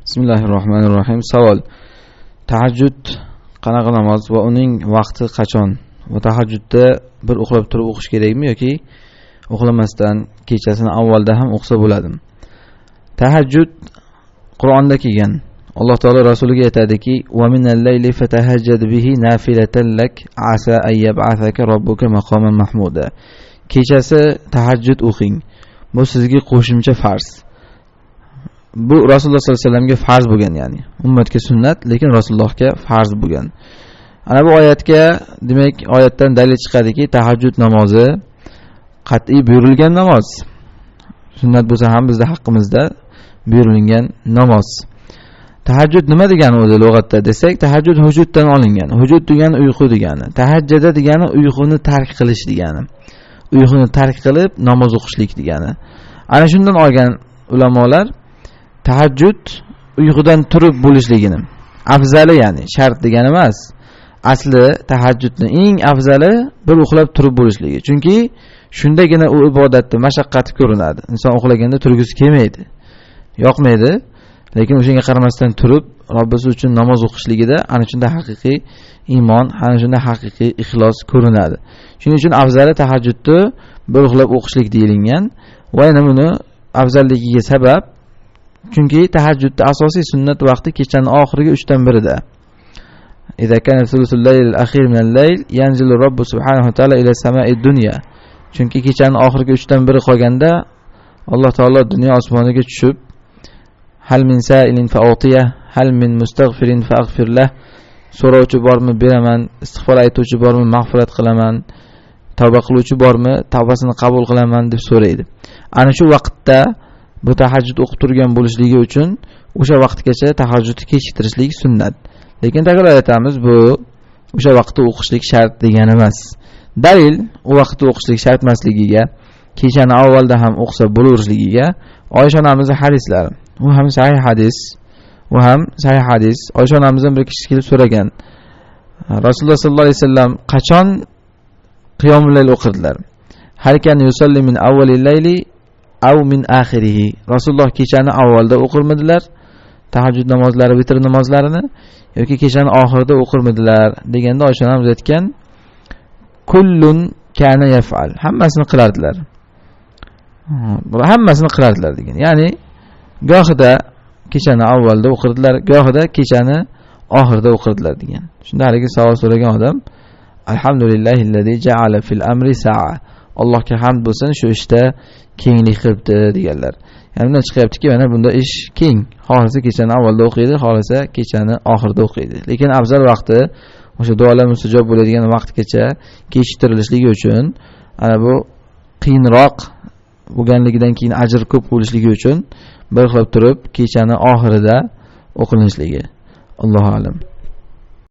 Bismillahirrohmanirrohim. Savol: tahajjud qanaqa namoz va uning vaqti qachon? Va tahajjudda bir uxlab turib o'qish kerakmi yoki uxlamasdan kechasini avvalda ham o'qisa bo'ladimi? Tahajjud Qur'onda kelgan. Alloh taolo rasuliga aytadiki: "Va minal layli fatahajjad bihi nafilatan lak asa an yab'athaka robbuka maqaman mahmuda." Kechasi tahajjud o'qing. Bu sizga qo'shimcha farz. Bu Rasululloh sollallohu alayhi vasallamga farz bo'lgan, ya'ni ummatga sunnat, lekin Rasulullohga farz bo'lgan. Ana bu oyatga, demak, oyatdan dalil chiqadiki, tahajjud namozi qat'iy buyurilgan namoz. Sunnat bo'lsa ham bizda haqqimizda buyurilgan namoz. Tahajjud nima degani o'zi lug'atda desak, tahajjud hujuddan olingan. Hujud degani uyqu degani. Tahajjada degani uyquni tark qilish degani. Uyquni tark qilib namoz o'qishlik degani. Ana shundan olgan ulamolar tahajjud uyqudan turib bo'lishligini afzali, ya'ni shart degani emas. Asli tahajjudning eng afzali bir uxlab turib bo'lishligi. Chunki shundagina u ibodatni mashaqqati ko'rinadi. Inson uxlaganda turgisi kelmaydi, yoqmaydi, lekin o'shanga qaramasdan turib Robbisi uchun namoz o'qishligida ana shunda haqiqiy iymon, ana shunda haqiqiy ixlos ko'rinadi. Shuning uchun afzali tahajjudni bir uxlab o'qishlik deyilgan. Va yana buni afzalligiga sabab, chunki tahajjudda asosiy sunnat vaqti kechaning oxirgi 3dan birida. Idza kana thuluthul layl al-akhir min al-layl yanzilu Robbu subhanahu wa ta'ala ila sama'i dunya. Chunki kechaning oxirgi 3dan biri qolganda Alloh taolo dunyo osmoniga tushib, hal min sa'ilin fa'utiya, hal min mustaghfirin fa'aghfir lah. So'rovchi bormi, beraman. Istig'for aytuvchi bormi, mag'firat qilaman. Tavba qiluvchi bormi, tavbasini qabul qilaman deb so'raydi. Ana shu vaqtda bu tahajjud o'qib turgan bo'lishligi uchun o'sha vaqtgacha tahajjudni kechiktirishlik sunnat. Lekin takror aytamiz, bu o'sha vaqtda o'qishlik shart degani emas. Dalil u vaqtda o'qishlik shart emasligiga, kechani avvalda ham o'qsa bo'laverishligiga Oysha onamizning hadislari. U ham sahih hadis. Oysha onamizdan bir kishi kelib so'ragan: Rasululloh sollallohu alayhi vasallam qachon qiyomul layl o'qirdilar? Har kan yusalli min avvalil layli aw min akhirihi. Rasululloh kechani avvalda o'qirmidilar, tahajjud namozlari, vitr namozlarini, yoki kechani oxirida o'qirmidilar deganda Oysha onamiz aytgan: kullun kana yaf'al. Hammasini qilardilar. Hammasini qilardilar degan. Ya'ni gohida kechani avvalda o'qirdilar, gohida kechani oxirida o'qirdilar degan. Shunda haligi savol so'ragan odam: alhamdulillahillazi ja'ala fil amri sa'a. Allohga hamd bo'lsin, shu ishda kenglik qilibdi deganlar. Ya'ni bundan chiqyaptiki, mana bunda ish keng. Xohlasa kechani avvalda o'qiydi, xohlasa kechani oxirida o'qiydi. Lekin afzal vaqti o'sha duolar mustajob bo'ladigan vaqtgacha kechiktirilishligi uchun, ana bu qiyinroq bo'lganligidan keyin ajr ko'p bo'lishligi uchun bir xilab turib kechani oxirida o'qilishligi. Allohu a'lam.